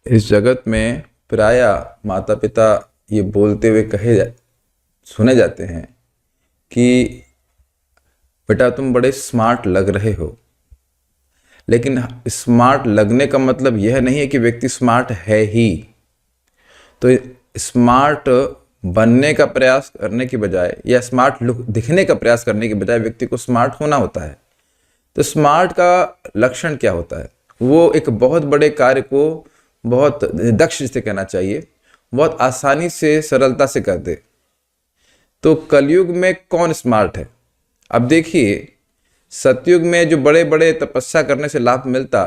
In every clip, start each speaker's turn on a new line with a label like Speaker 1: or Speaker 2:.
Speaker 1: इस जगत में प्रायः माता पिता ये बोलते हुए सुने जाते हैं कि बेटा तुम बड़े स्मार्ट लग रहे हो। लेकिन स्मार्ट लगने का मतलब यह नहीं है कि व्यक्ति स्मार्ट है ही। तो स्मार्ट बनने का प्रयास करने की बजाय या स्मार्ट लुक दिखने का प्रयास करने की बजाय व्यक्ति को स्मार्ट होना होता है। तो स्मार्ट का लक्षण क्या होता है? वो एक बहुत बड़े कार्य को बहुत दक्ष से कहना चाहिए, बहुत आसानी से सरलता से कर दे। तो कलयुग में कौन स्मार्ट है? अब देखिए, सतयुग में जो बड़े बड़े तपस्या करने से लाभ मिलता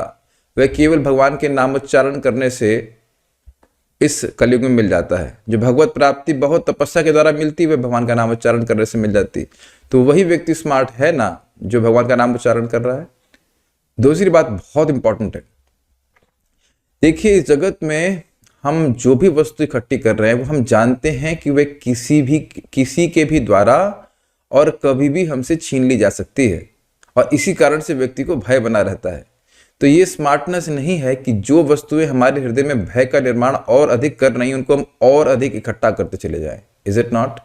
Speaker 1: वह केवल भगवान के नामोच्चारण करने से इस कलयुग में मिल जाता है। जो भगवत प्राप्ति बहुत तपस्या के द्वारा मिलती वह भगवान का नामोच्चारण करने से मिल जाती। तो वही व्यक्ति स्मार्ट है ना जो भगवान का नाम उच्चारण कर रहा है। दूसरी बात बहुत इंपॉर्टेंट है। देखिए, इस जगत में हम जो भी वस्तु इकट्ठी कर रहे हैं वो हम जानते हैं कि वे किसी के भी द्वारा और कभी भी हमसे छीन ली जा सकती है, और इसी कारण से व्यक्ति को भय बना रहता है। तो ये स्मार्टनेस नहीं है कि जो वस्तुएं हमारे हृदय में भय का निर्माण और अधिक कर रही हैं उनको हम और अधिक इकट्ठा करते चले जाएं। Is it not?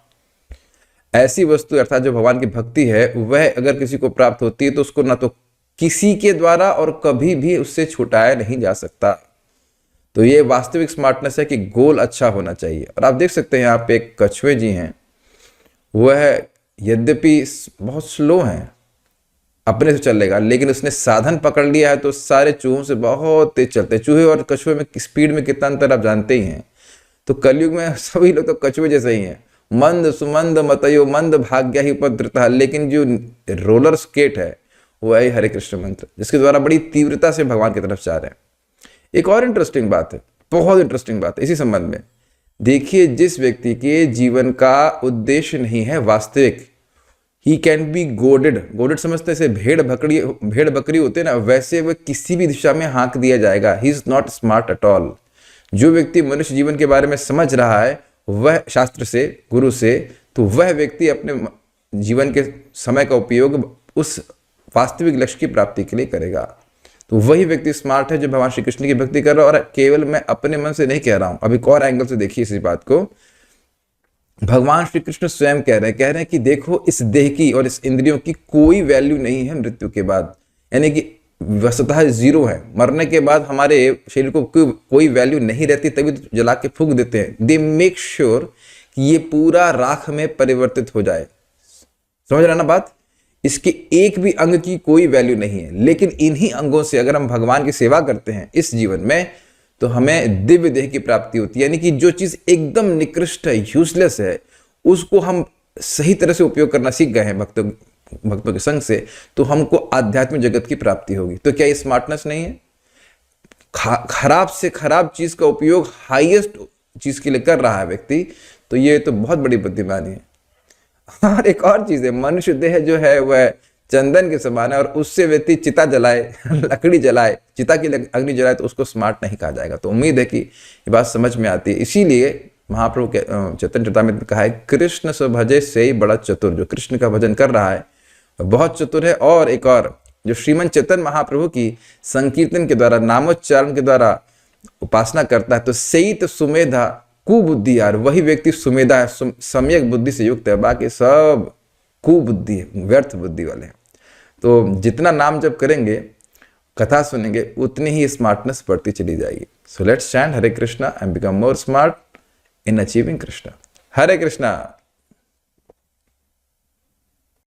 Speaker 1: ऐसी वस्तु अर्थात जो भगवान की भक्ति है वह अगर किसी को प्राप्त होती है तो उसको ना तो किसी के द्वारा और कभी भी उससे छुटाया नहीं जा सकता। तो ये वास्तविक स्मार्टनेस है कि गोल अच्छा होना चाहिए। और आप देख सकते हैं यहाँ पे एक कछुए जी हैं, वह यद्यपि बहुत स्लो हैं, अपने से चलेगा, लेकिन उसने साधन पकड़ लिया है तो सारे चूहों से बहुत तेज चलते हैं। चूहे और कछुए में स्पीड में कितना अंतर आप जानते ही हैं। तो कलयुग में सभी लोग तो कछुए जैसे ही हैं, मंद सुमंद मतयो मंद भाग्य ही उपद्रुतः। लेकिन जो रोलर स्केट है वो है हरे कृष्ण मंत्र, जिसके द्वारा बड़ी तीव्रता से भगवान की तरफ जा रहे हैं। एक और इंटरेस्टिंग बात है, बहुत इंटरेस्टिंग बात है इसी संबंध में। देखिए, जिस व्यक्ति के जीवन का उद्देश्य नहीं है वास्तविक, ही कैन बी गोडेड समझते से भेड़ बकरी होते हैं ना, वैसे वह किसी भी दिशा में हाँक दिया जाएगा। He is not smart at all. जो व्यक्ति मनुष्य जीवन के बारे में समझ रहा है वह शास्त्र से, गुरु से, तो वह व्यक्ति अपने जीवन के समय का उपयोग उस वास्तविक लक्ष्य की प्राप्ति के लिए करेगा। तो वही व्यक्ति स्मार्ट है जो भगवान श्री कृष्ण की भक्ति कर रहा है। और केवल मैं अपने मन से नहीं कह रहा हूं, अब एक और एंगल से देखिए इसी बात को। भगवान श्री कृष्ण स्वयं कह रहे हैं कि देखो, इस देह की और इस इंद्रियों की कोई वैल्यू नहीं है मृत्यु के बाद, यानी कि वस्तुतः जीरो है। मरने के बाद हमारे शरीर को कोई वैल्यू नहीं रहती, तभी तो जला के फूंक देते हैं। दे मेक श्योर कि ये पूरा राख में परिवर्तित हो जाए। समझ रहे ना बात? इसके एक भी अंग की कोई वैल्यू नहीं है, लेकिन इन्हीं अंगों से अगर हम भगवान की सेवा करते हैं इस जीवन में तो हमें दिव्य देह की प्राप्ति होती है। यानी कि जो चीज एकदम निकृष्ट है, यूजलेस है, उसको हम सही तरह से उपयोग करना सीख गए हैं भक्तों के संग से, तो हमको आध्यात्मिक जगत की प्राप्ति होगी। तो क्या ये स्मार्टनेस नहीं है? खराब से खराब चीज का उपयोग हाईएस्ट चीज के लिए कर रहा है व्यक्ति, तो ये तो बहुत बड़ी बुद्धिमानी है। और एक और चीज है, मनुष्य देह जो है वह चंदन के समान है, और उससे व्यक्ति चिता जलाए, लकड़ी जलाए, चिता की अग्नि जलाए तो उसको स्मार्ट नहीं कहा जाएगा। तो उम्मीद है कि ये बात समझ में आती है। इसीलिए महाप्रभु के चैतन्य चरितामृत में कहा है, कृष्ण सो भजे से ही बड़ा चतुर। जो कृष्ण का भजन कर रहा है बहुत चतुर है। और एक और, जो श्रीमन चैतन्य महाप्रभु की संकीर्तन के द्वारा, नामोच्चारण के द्वारा उपासना करता है, तो सही तो सुमेधा कुबुद्धि, यार वही व्यक्ति सुमेधा है, सम्यक बुद्धि से युक्त है। बाकी सब कुबुद्धि है, व्यर्थ बुद्धि वाले हैं। तो जितना नाम जप करेंगे, कथा सुनेंगे, उतनी ही स्मार्टनेस बढ़ती चली जाएगी। So let's chant Hare Krishna and become more smart in achieving Krishna. Hare Krishna.